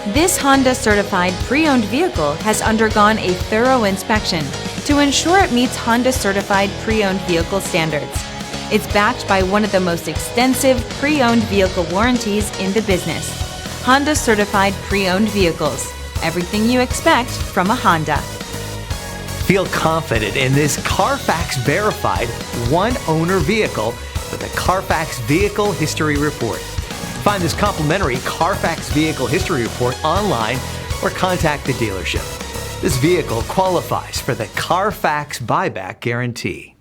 This Honda certified pre-owned vehicle has undergone a thorough inspection to ensure it meets Honda certified pre-owned vehicle standards. It's backed by one of the most extensive pre-owned vehicle warranties in the business. Honda certified pre-owned vehicles. Everything you expect from a Honda. Feel confident in this CARFAX verified one-owner vehicle with a CARFAX Vehicle History Report. Find this complimentary CARFAX Vehicle History Report online or contact the dealership. This vehicle qualifies for the CARFAX buyback guarantee.